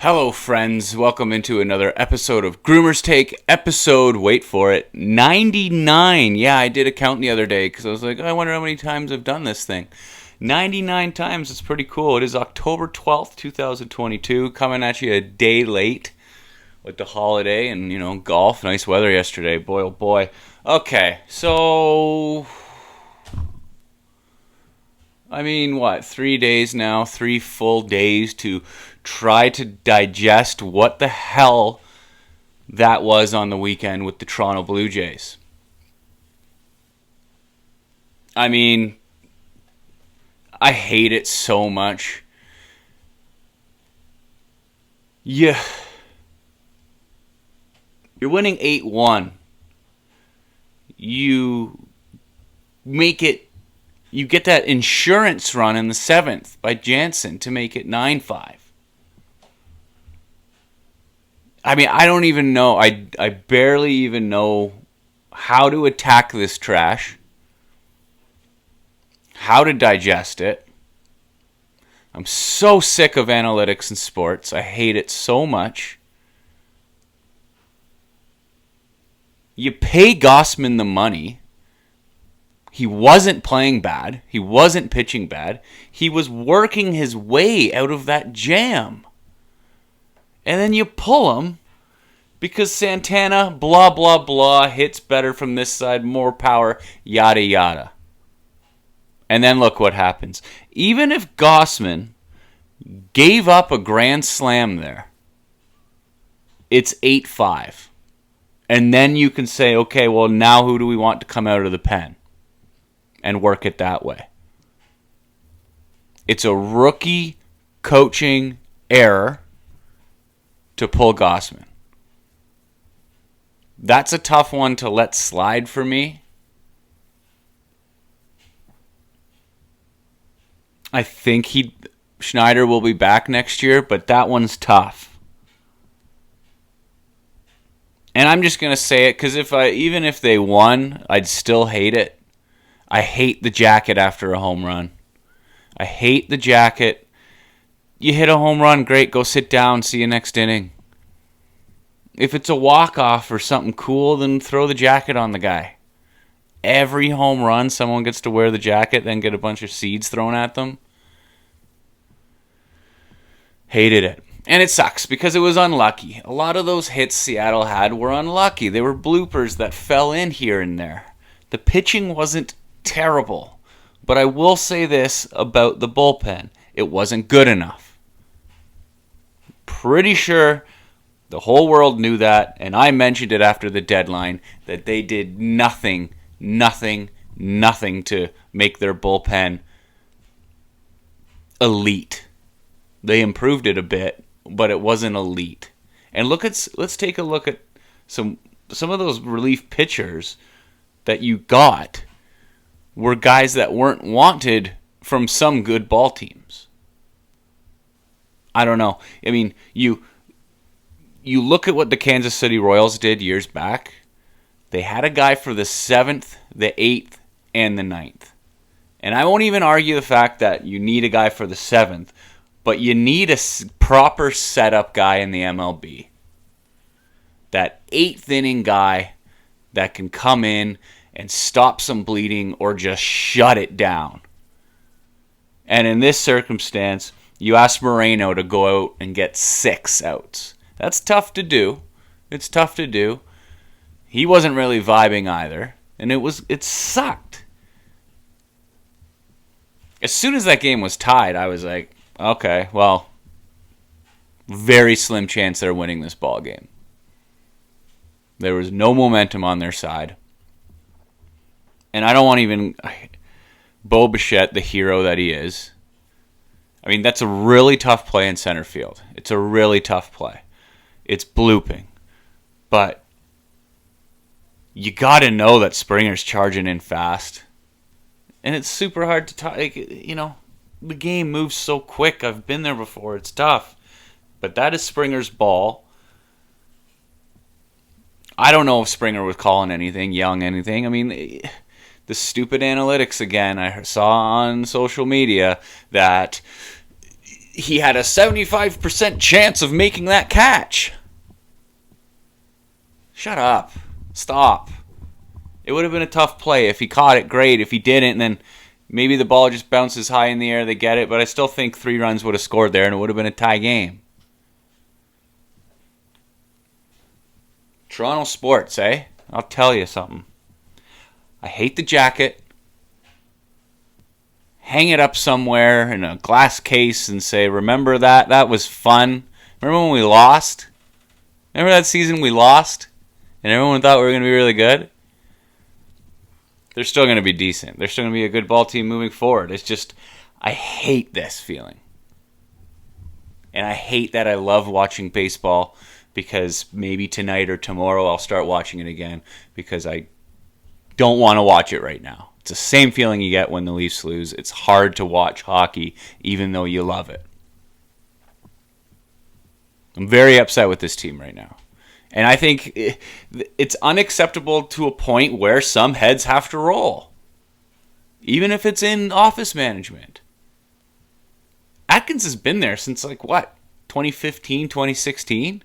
Hello, friends. Welcome into another episode of Groomer's Take. Episode, wait for it, 99. Yeah, I did a count the other day because I was like, I wonder how many times I've done this thing. 99 times. It's pretty cool. It is October 12th, 2022. Coming at you a day late with the holiday and, golf. Nice weather yesterday. Boy, oh boy. Okay, so... what, 3 days now, 3 full days to try to digest what the hell that was on the weekend with the Toronto Blue Jays. I hate it so much. Yeah. You're winning 8-1. You get that insurance run in the 7th by Jansen to make it 9-5. I don't even know. I barely even know how to attack this trash, how to digest it. I'm so sick of analytics in sports. I hate it so much. You pay Gossman the money. He wasn't playing bad. He wasn't pitching bad. He was working his way out of that jam. And then you pull him because Santana, blah, blah, blah, hits better from this side, more power, yada, yada. And then look what happens. Even if Gossman gave up a grand slam there, it's 8-5. And then you can say, okay, well, now who do we want to come out of the pen? And work it that way. It's a rookie coaching error to pull Gossman. That's a tough one to let slide for me. I think Schneider will be back next year, but that one's tough. And I'm just going to say it because even if they won, I'd still hate it. I hate the jacket after a home run. I hate the jacket. You hit a home run, great, go sit down, see you next inning. If it's a walk-off or something cool, then throw the jacket on the guy. Every home run, someone gets to wear the jacket, then get a bunch of seeds thrown at them. Hated it. And it sucks because it was unlucky. A lot of those hits Seattle had were unlucky. They were bloopers that fell in here and there. The pitching wasn't terrible. But I will say this about the bullpen. It wasn't good enough. Pretty sure the whole world knew that, and I mentioned it after the deadline, that they did nothing to make their bullpen elite. They improved it a bit, but it wasn't elite. And let's take a look at some of those relief pitchers that you got were guys that weren't wanted from some good ball teams. I don't know. You look at what the Kansas City Royals did years back. They had a guy for the 7th, the 8th, and the 9th. And I won't even argue the fact that you need a guy for the 7th, but you need a proper setup guy in the MLB. That 8th inning guy that can come in and stop some bleeding or just shut it down. And in this circumstance, you ask Moreno to go out and get 6 outs. That's tough to do. It's tough to do. He wasn't really vibing either, and it sucked. As soon as that game was tied, I was like, okay, well, very slim chance they're winning this ball game. There was no momentum on their side. And I don't want Bo Bichette, the hero that he is. That's a really tough play in center field. It's a really tough play. It's blooping. But you got to know that Springer's charging in fast. And it's super hard to talk. The game moves so quick. I've been there before. It's tough. But that is Springer's ball. I don't know if Springer was calling anything, yelling anything. The stupid analytics again. I saw on social media that he had a 75% chance of making that catch. Shut up. Stop. It would have been a tough play. If he caught it, great. If he didn't, then maybe the ball just bounces high in the air, they get it. But I still think 3 runs would have scored there, and it would have been a tie game. Toronto sports, eh? I'll tell you something. I hate the jacket. Hang it up somewhere in a glass case and say, remember that? That was fun. Remember when we lost? Remember that season we lost? And everyone thought we were going to be really good? They're still going to be decent. They're still going to be a good ball team moving forward. It's just, I hate this feeling. And I hate that I love watching baseball because maybe tonight or tomorrow I'll start watching it again because I don't want to watch it right now. It's the same feeling you get when the Leafs lose. It's hard to watch hockey even though you love it. I'm very upset with this team right now. And I think it's unacceptable to a point where some heads have to roll. Even if it's in office management. Atkins has been there since 2015, 2016?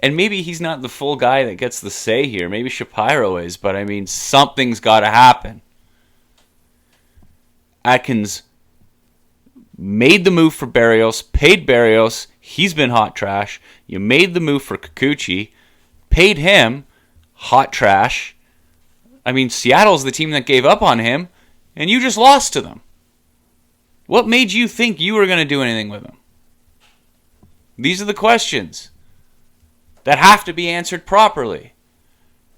And maybe he's not the full guy that gets the say here. Maybe Shapiro is, but I mean, something's got to happen. Atkins made the move for Barrios, paid Barrios. He's been hot trash. You made the move for Kikuchi, paid him, hot trash. I mean, Seattle's the team that gave up on him, and you just lost to them. What made you think you were going to do anything with him? These are the questions that have to be answered properly.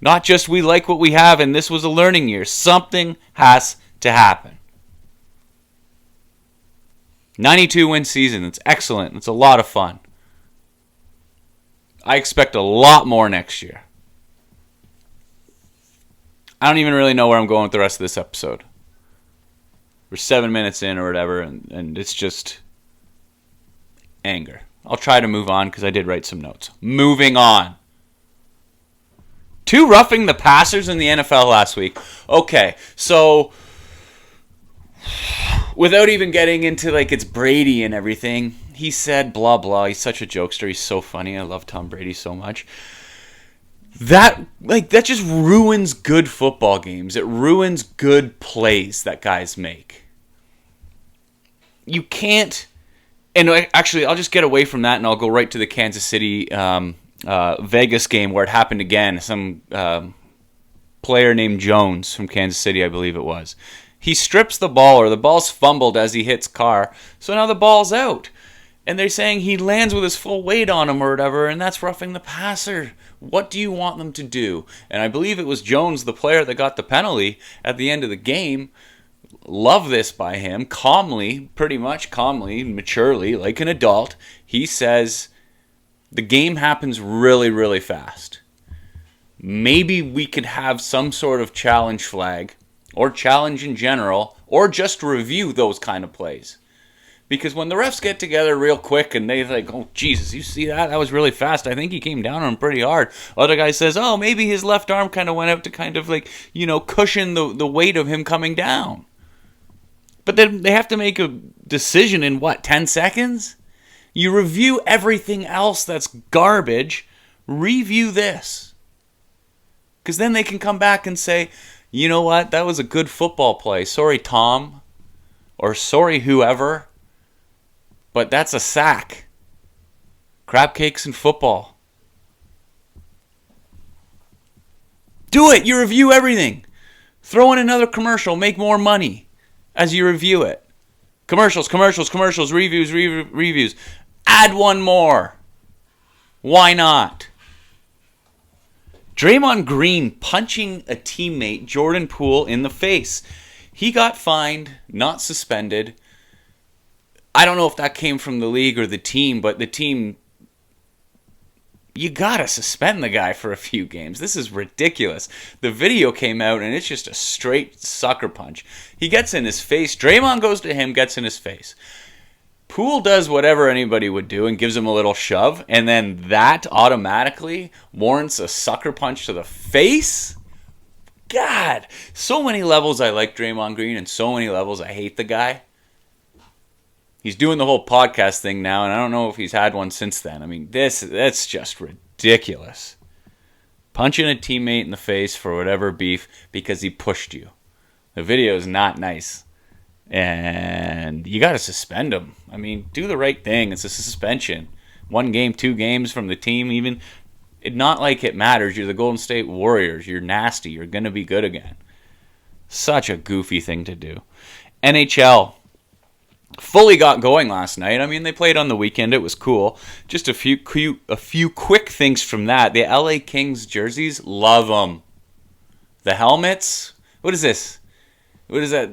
Not just we like what we have and this was a learning year. Something has to happen. 92 win season. It's excellent. It's a lot of fun. I expect a lot more next year. I don't even really know where I'm going with the rest of this episode. We're 7 minutes in or whatever, and it's just anger. I'll try to move on because I did write some notes. Moving on. 2 roughing the passers in the NFL last week. Okay, so without even getting into it's Brady and everything, he said blah blah. He's such a jokester. He's so funny. I love Tom Brady so much. That just ruins good football games. It ruins good plays that guys make. You can't. And actually, I'll just get away from that and I'll go right to the Kansas City Vegas game where it happened again. Some player named Jones from Kansas City, I believe it was. He strips the ball, or the ball's fumbled as he hits Carr, so now the ball's out. And they're saying he lands with his full weight on him or whatever, and that's roughing the passer. What do you want them to do? And I believe it was Jones, the player that got the penalty at the end of the game. Love this by him. Calmly, pretty much calmly, maturely, like an adult, he says, the game happens really, really fast. Maybe we could have some sort of challenge flag, or challenge in general, or just review those kind of plays. Because when the refs get together real quick and they oh, Jesus, you see that? That was really fast. I think he came down on him pretty hard. Other guy says, oh, maybe his left arm kind of went out to kind of cushion the weight of him coming down. But then they have to make a decision in 10 seconds? You review everything else that's garbage. Review this. Because then they can come back and say, you know what? That was a good football play. Sorry, Tom. Or sorry, whoever. But that's a sack. Crab cakes in football. Do it. You review everything. Throw in another commercial. Make more money as you review it. Commercials, reviews. Add one more. Why not? Draymond Green punching a teammate, Jordan Poole, in the face. He got fined, not suspended. I don't know if that came from the league or the team, but the team, you gotta suspend the guy for a few games. This is ridiculous. The video came out and it's just a straight sucker punch. He gets in his face. Draymond goes to him, gets in his face. Poole does whatever anybody would do and gives him a little shove, and then that automatically warrants a sucker punch to the face? God, so many levels I like Draymond Green and so many levels I hate the guy. He's doing the whole podcast thing now, and I don't know if he's had one since then. I mean, that's just ridiculous. Punching a teammate in the face for whatever beef because he pushed you. The video is not nice. And you got to suspend him. I mean, do the right thing. It's a suspension. 1 game, 2 games from the team, even. Not like it matters. You're the Golden State Warriors. You're nasty. You're going to be good again. Such a goofy thing to do. NHL fully got going last night. I mean, they played on the weekend. It was cool. Just a few quick things from that. The LA Kings jerseys, love them. The helmets, what is this? What is that?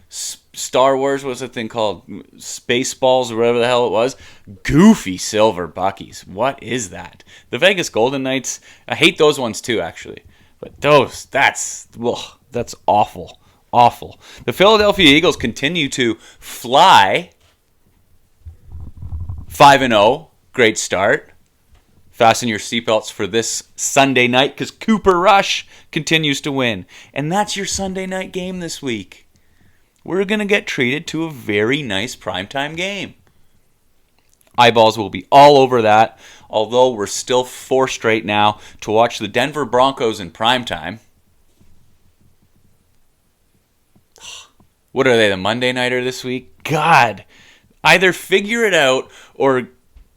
Star Wars, what's that thing called? Spaceballs or whatever the hell it was. Goofy silver buckies. What is that? The Vegas Golden Knights, I hate those ones too, actually. But that's awful. Awful. The Philadelphia Eagles continue to fly. 5-0. Great start. Fasten your seatbelts for this Sunday night because Cooper Rush continues to win. And that's your Sunday night game this week. We're going to get treated to a very nice primetime game. Eyeballs will be all over that, although we're still forced right now to watch the Denver Broncos in primetime. What are they, the Monday Nighter this week? God, either figure it out or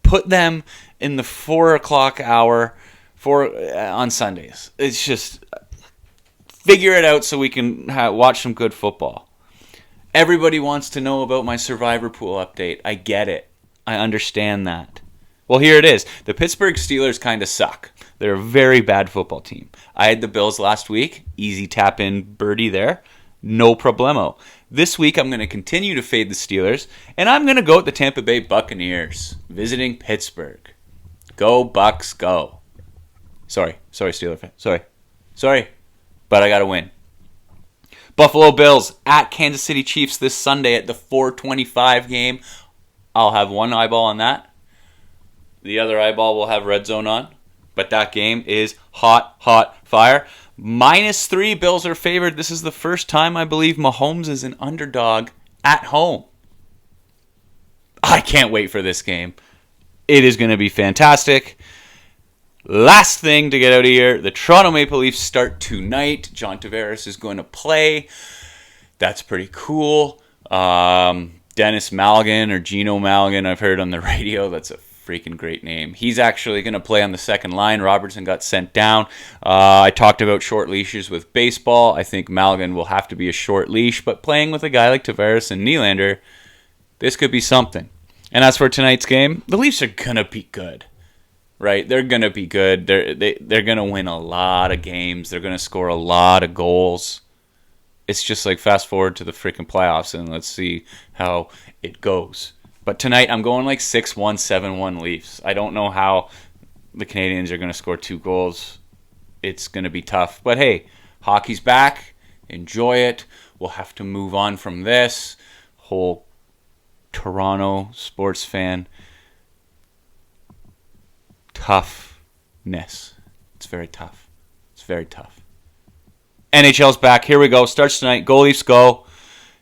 put them in the 4 o'clock hour on Sundays. It's just figure it out so we can watch some good football. Everybody wants to know about my Survivor Pool update. I get it. I understand that. Well, here it is. The Pittsburgh Steelers kind of suck. They're a very bad football team. I had the Bills last week. Easy tap-in birdie there. No problemo. This week, I'm going to continue to fade the Steelers, and I'm going to go with the Tampa Bay Buccaneers, visiting Pittsburgh. Go, Bucks, go. Sorry, Steelers fan. Sorry. But I got to win. Buffalo Bills at Kansas City Chiefs this Sunday at the 4:25 game. I'll have one eyeball on that. The other eyeball will have Red Zone on. But that game is hot fire. -3 Bills are favored. This is the first time I believe Mahomes is an underdog at home. I can't wait for this game. It is going to be fantastic. Last thing to get out of here, the Toronto Maple Leafs start tonight. John Tavares is going to play. That's pretty cool. Dennis Malgin or Gino Malgin, I've heard on the radio. That's a freaking great name. He's actually going to play on the second line. Robertson got sent down. I talked about short leashes with baseball. I think Malgin will have to be a short leash, but playing with a guy like Tavares and Nylander, this could be something. And as for tonight's game, the Leafs are going to be good. Right, they're going to be good. They're going to win a lot of games. They're going to score a lot of goals. It's just like fast forward to the freaking playoffs and let's see how it goes. But tonight I'm going like 6-1, 7-1 Leafs. I don't know how the Canadians are going to score 2 goals. It's going to be tough. But hey, hockey's back. Enjoy it. We'll have to move on from this whole Toronto sports fan toughness. It's very tough. NHL's back. Here we go. Starts tonight. Go Leafs, go.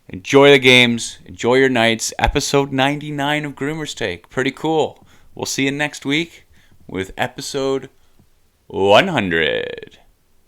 Enjoy the games. Enjoy your nights. Episode 99 of Groomer's Take. Pretty cool. We'll see you next week with episode 100.